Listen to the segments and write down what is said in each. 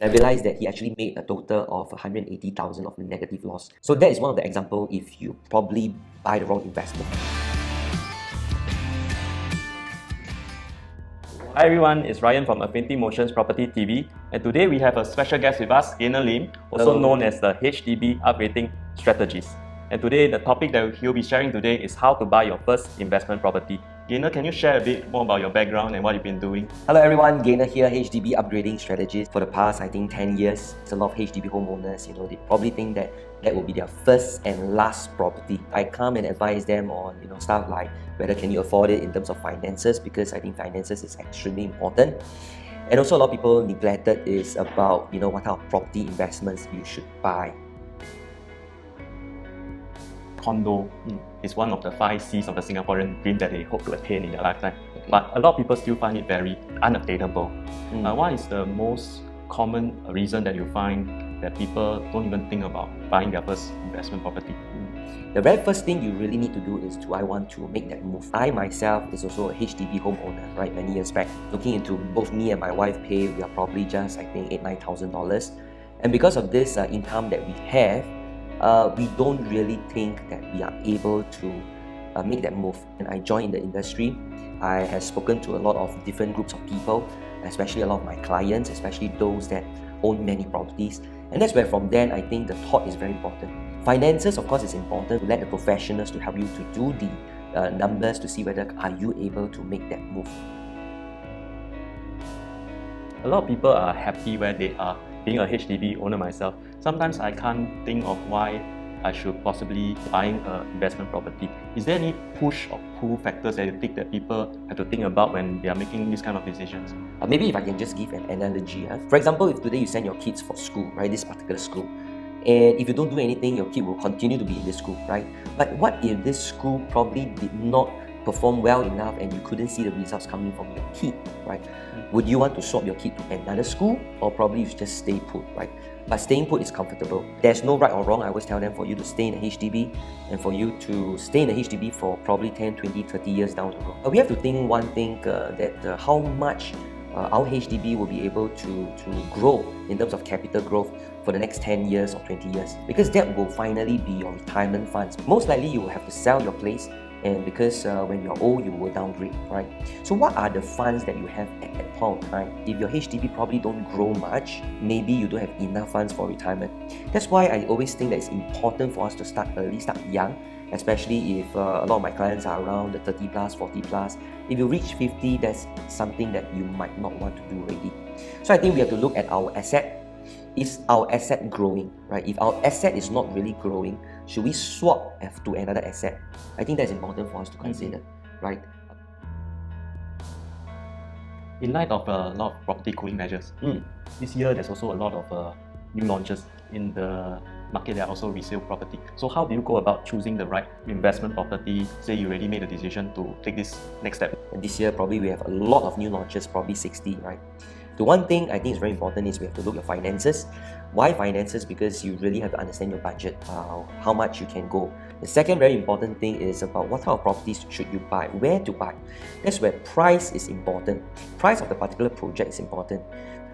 I realized that he actually made a total of 180,000 of negative loss. So that is one of the example if you probably buy the wrong investment. Hi everyone, it's Ryan from Affinity Motions Property TV, and today we have a special guest with us, Gaynor Lim, also Hello. known as the HDB Upgrading Strategist. And today, the topic that he'll be sharing today is how to buy your first investment property. Gaynor, can you share a bit more about your background and what you've been doing? Hello everyone, Gaynor here, HDB Upgrading Strategist. For the past, I think 10 years, it's a lot of HDB homeowners, they probably think that that will be their first and last property. I come and advise them on, stuff like whether can you afford it in terms of finances, because I think finances is extremely important. And also a lot of people neglected is about, what kind of property investments you should buy. Condo is one of the 5 C's of the Singaporean dream that they hope to attain in their lifetime. Okay. But a lot of people still find it very unattainable. What is the most common reason that you find that people don't even think about buying their first investment property? The very first thing you really need to do is, do I want to make that move? I myself is also a HDB homeowner, right? Many years back, looking into both me and my wife pay, we are probably just, I think, $8,000-9,000. And because of this income that we have, we don't really think that we are able to make that move. And I joined the industry. I have spoken to a lot of different groups of people, especially a lot of my clients, especially those that own many properties. And that's where from then, I think the thought is very important. Finances, of course, is important. To let the professionals to help you to do the numbers to see whether are you able to make that move. A lot of people are happy where they are. Being a HDB owner myself, sometimes I can't think of why I should possibly buying an investment property. Is there any push or pull factors that you think that people have to think about when they are making these kind of decisions? Maybe if I can just give an analogy. For example, if today you send your kids for school, right, this particular school, and if you don't do anything, your kid will continue to be in this school, right? But what if this school probably did not perform well enough and you couldn't see the results coming from your kid, right? Would you want to swap your kid to another school, or probably you just stay put, right? But staying put is comfortable. There's no right or wrong. I always tell them for you to stay in a HDB and for you to stay in a HDB for probably 10, 20, 30 years down the road. We have to think one thing that how much our HDB will be able to grow in terms of capital growth for the next 10 years or 20 years, because that will finally be your retirement funds. Most likely you will have to sell your place, and because when you're old, you will downgrade, right? So what are the funds that you have at that point of time? If your HDB probably don't grow much, maybe you don't have enough funds for retirement. That's why I always think that it's important for us to start early, start young, especially if a lot of my clients are around the 30 plus, 40 plus. If you reach 50, that's something that you might not want to do already. So I think we have to look at our asset. Is our asset growing, right? If our asset is not really growing, should we swap to another asset? I think that's important for us to consider, right? In light of a lot of property cooling measures, this year there's also a lot of new launches in the market that are also resale property. So how do you go about choosing the right investment property? Say you already made a decision to take this next step. And this year probably we have a lot of new launches, probably 60, right? The one thing I think is very important is we have to look at finances. Why finances? Because you really have to understand your budget, how much you can go. The second very important thing is about what type of properties should you buy, where to buy. That's where price is important. Price of the particular project is important.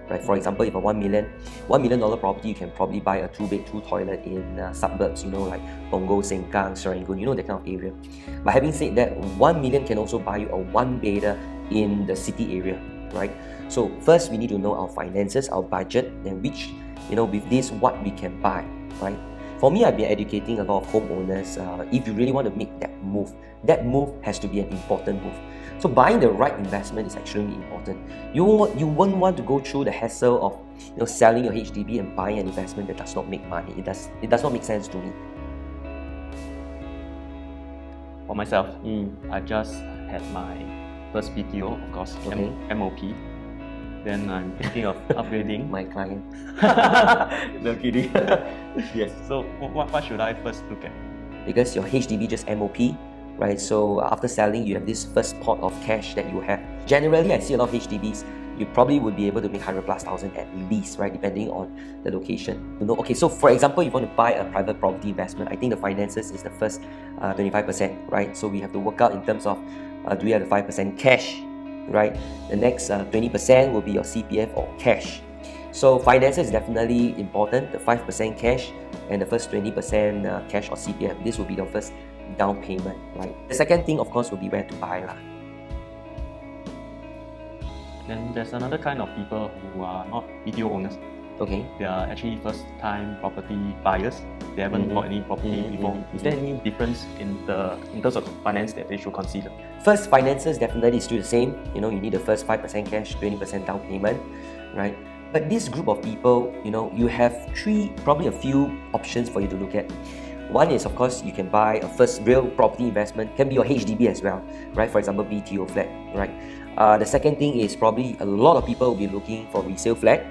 Right? For example, if a $1 million property, you can probably buy a 2-bed, 2-toilet in suburbs, like Punggol, Sengkang, Serangoon, that kind of area. But having said that, 1 million can also buy you a 1-bedder in the city area, right? So first, we need to know our finances, our budget, and which, with this, what we can buy, right? For me, I've been educating a lot of homeowners. If you really want to make that move has to be an important move. So buying the right investment is extremely important. You won't want to go through the hassle of selling your HDB and buying an investment that does not make money. It does not make sense to me. For myself, I just had my first BTO, of course, Okay. MOP. Then I'm thinking of upgrading. My client. No kidding. Yes. So what should I first look at? Because your HDB just MOP, right? So after selling, you have this first pot of cash that you have. Generally, I see a lot of HDBs. You probably would be able to make 100,000+ at least, right? Depending on the location. Okay, so for example, if you want to buy a private property investment, I think the finances is the first 25%, right? So we have to work out in terms of do we have the 5% cash, right? The next 20% will be your CPF or cash. So finances is definitely important, the 5% cash and the first 20% cash or CPF. This will be the first down payment, right? The second thing, of course, will be where to buy lah. Then there's another kind of people who are not BTO owners. Okay. They are actually first-time property buyers. They haven't bought any property before. Is there any difference in terms of finance that they should consider? First, finances definitely is still the same. You need the first 5% cash, 20% down payment, right? But this group of people, you have probably a few options for you to look at. One is, of course, you can buy a first real property investment, can be your HDB as well, right? For example, BTO flat, right? The second thing is probably a lot of people will be looking for resale flat.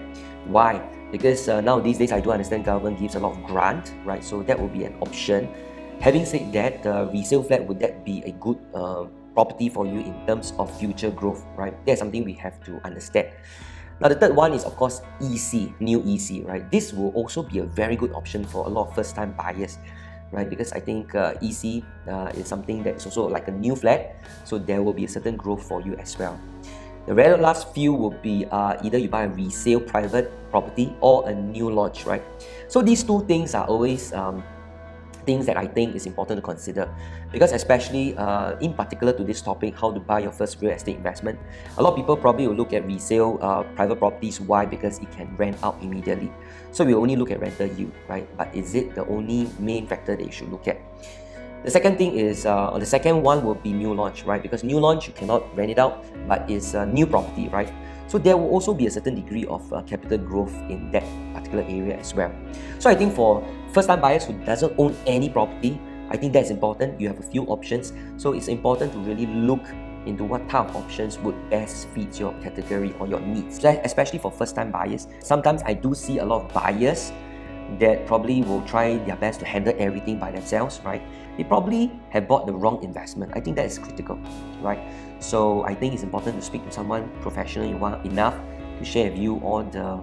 Why? Because now these days I do understand government gives a lot of grant, right? So that will be an option. Having said that, resale flat, would that be a good property for you in terms of future growth, right? That's something we have to understand. Now the third one is, of course, EC, new EC, right? This will also be a very good option for a lot of first-time buyers, right? Because I think EC is something that's also like a new flat, so there will be a certain growth for you as well. The very last few will be either you buy a resale private property or a new launch, right? So these two things are always things that I think is important to consider, because especially in particular to this topic, how to buy your first real estate investment, a lot of people probably will look at resale private properties. Why? Because it can rent out immediately. So we only look at rental yield, right? But is it the only main factor that you should look at? The second thing is, or the second one will be new launch, right? Because new launch, you cannot rent it out, but it's a new property, right? So there will also be a certain degree of capital growth in that particular area as well. So I think for first-time buyers who doesn't own any property, I think that's important. You have a few options. So it's important to really look into what type of options would best fit your category or your needs, especially for first-time buyers. Sometimes I do see a lot of buyers that probably will try their best to handle everything by themselves, right? They probably have bought the wrong investment. I think that is critical, right? So I think it's important to speak to someone professional enough to share with you all the,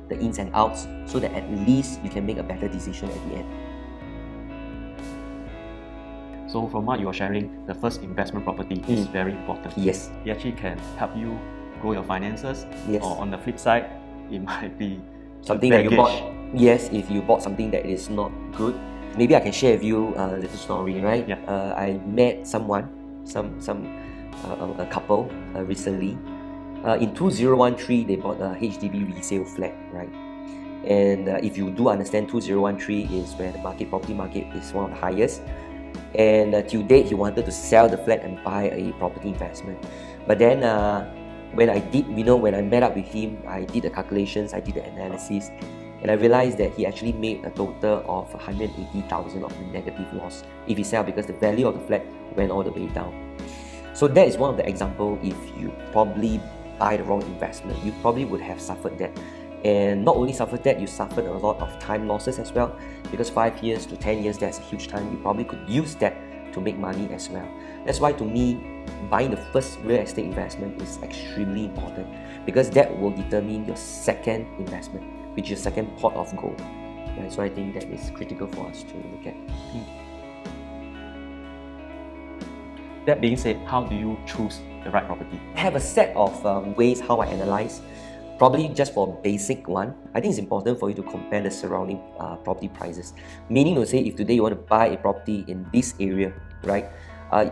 the ins and outs, so that at least you can make a better decision at the end. So from what you are sharing, the first investment property is very important. Yes. It actually can help you grow your finances. Yes. Or on the flip side, it might be something that you bought. Yes, if you bought something that is not good. Maybe I can share with you a little story, right? Yeah. I met someone, a couple recently. In 2013, they bought a HDB resale flat, right? And if you do understand, 2013 is where the property market is one of the highest. And till date, he wanted to sell the flat and buy a property investment. But then when I met up with him, I did the calculations, I did the analysis, and I realized that he actually made a total of 180,000 of negative loss if he sell, because the value of the flat went all the way down. So that is one of the examples. If you probably buy the wrong investment, you probably would have suffered that. And not only suffered that, you suffered a lot of time losses as well, because 5 years to 10 years, that's a huge time. You probably could use that to make money as well. That's why, to me, buying the first real estate investment is extremely important, because that will determine your second investment, which is second pot of gold. Right? So I think that is critical for us to look at. That being said, how do you choose the right property? I have a set of ways how I analyze. Probably just for basic one, I think it's important for you to compare the surrounding property prices. Meaning to say, if today you want to buy a property in this area, right?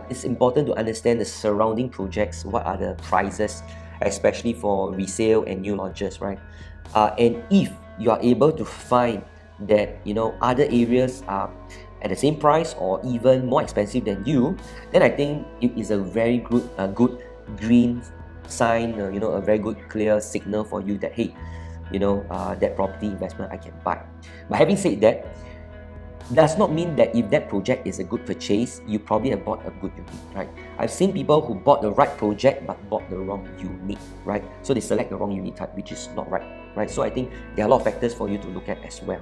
It's important to understand the surrounding projects, what are the prices, especially for resale and new launches, right? And if you are able to find that other areas are at the same price or even more expensive than you, then I think it is a very good green sign, a very good clear signal for you that, hey, that property investment I can buy. But having said that, does not mean that if that project is a good purchase, you probably have bought a good unit, right? I've seen people who bought the right project but bought the wrong unit, right? So they select the wrong unit type, which is not right? So I think there are a lot of factors for you to look at as well,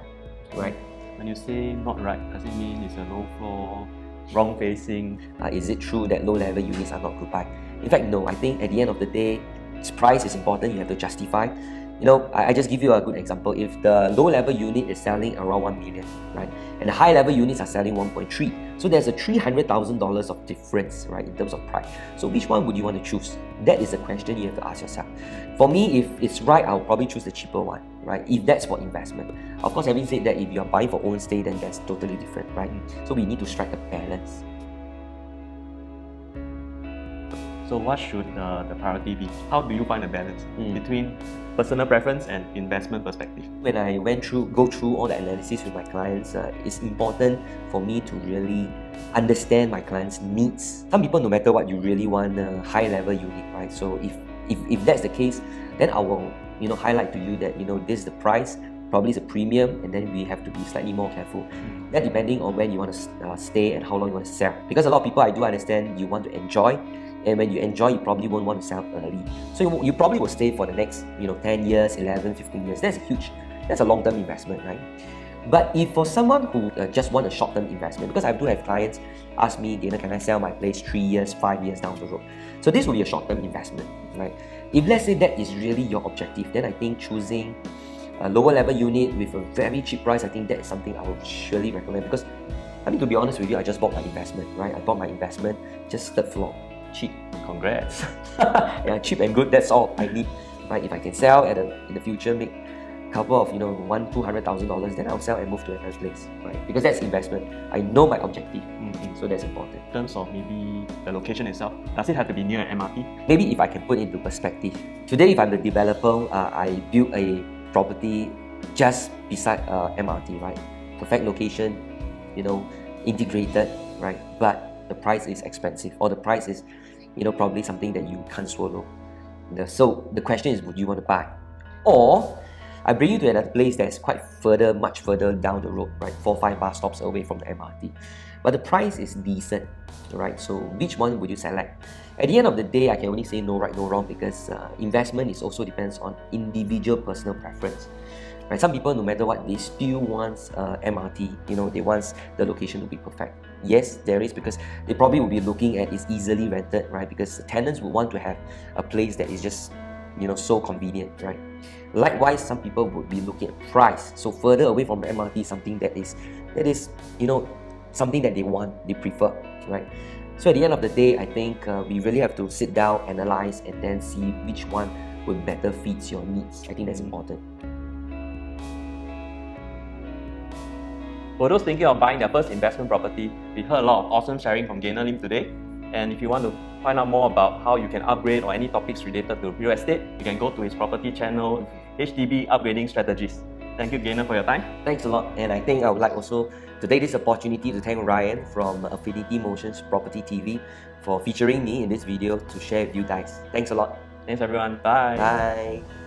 right? When you say not right, does it mean it's a low floor, wrong facing? Is it true that low-level units are not good buy? In fact, no. I think at the end of the day, price is important. You have to justify. I just give you a good example. If the low-level unit is selling around 1 million, right, and the high-level units are selling 1.3, so there's a $300,000 of difference, right, in terms of price. So which one would you want to choose? That is the question you have to ask yourself. For me, if it's right, I'll probably choose the cheaper one, right, if that's for investment. Of course, having said that, if you're buying for own stay, then that's totally different, right? So we need to strike a balance. So what should the priority be? How do you find a balance between personal preference and investment perspective? When I go through all the analysis with my clients, it's important for me to really understand my clients' needs. Some people, no matter what, you really want a high-level unit, right? So if that's the case, then I will highlight to you that this is the price, probably it's a premium, and then we have to be slightly more careful. That depending on when you want to stay and how long you want to sell. Because a lot of people, I do understand, you want to enjoy. And when you enjoy, you probably won't want to sell early. So you probably will stay for the next 10 years, 11, 15 years. That's a long-term investment, right? But if for someone who just want a short-term investment, because I do have clients ask me, Dana, can I sell my place 3 years, 5 years down the road? So this will be a short-term investment, right? If let's say that is really your objective, then I think choosing a lower level unit with a very cheap price, I think that is something I would surely recommend. Because, to be honest with you, I just bought my investment, right? I bought my investment just third floor. Cheap. Congrats. Yeah, cheap and good, that's all I need, right? If I can sell in the future, make a couple of $100,000-$200,000, then I'll sell and move to another place, right? Because that's investment. I know my objective, so that's important. In terms of maybe the location itself, does it have to be near an MRT? Maybe if I can put it into perspective. Today, if I'm the developer, I build a property just beside MRT, right? Perfect location, integrated, right? But the price is expensive, or the price is probably something that you can't swallow. So the question is, would you want to buy? Or I bring you to another place that's much further down the road, right? 4 or 5 bus stops away from the MRT. But the price is decent, right? So which one would you select? At the end of the day, I can only say no right, no wrong, because investment also depends on individual personal preference. Right? Some people, no matter what, they still want MRT. They want the location to be perfect. Yes, there is, because they probably will be looking at it's easily rented, right? Because the tenants would want to have a place that is just so convenient, right? Likewise, some people would be looking at price. So further away from the MRT, something that is something that they want, they prefer, right? So at the end of the day, I think we really have to sit down, analyze, and then see which one will better fit your needs. I think that's important. For those thinking of buying their first investment property, we heard a lot of awesome sharing from Gainer Lim today. And if you want to find out more about how you can upgrade or any topics related to real estate, you can go to his property channel, HDB Upgrading Strategies. Thank you, Gainer, for your time. Thanks a lot. And I think I would like also to take this opportunity to thank Ryan from Affinity Motions Property TV for featuring me in this video to share with you guys. Thanks a lot. Thanks, everyone. Bye. Bye.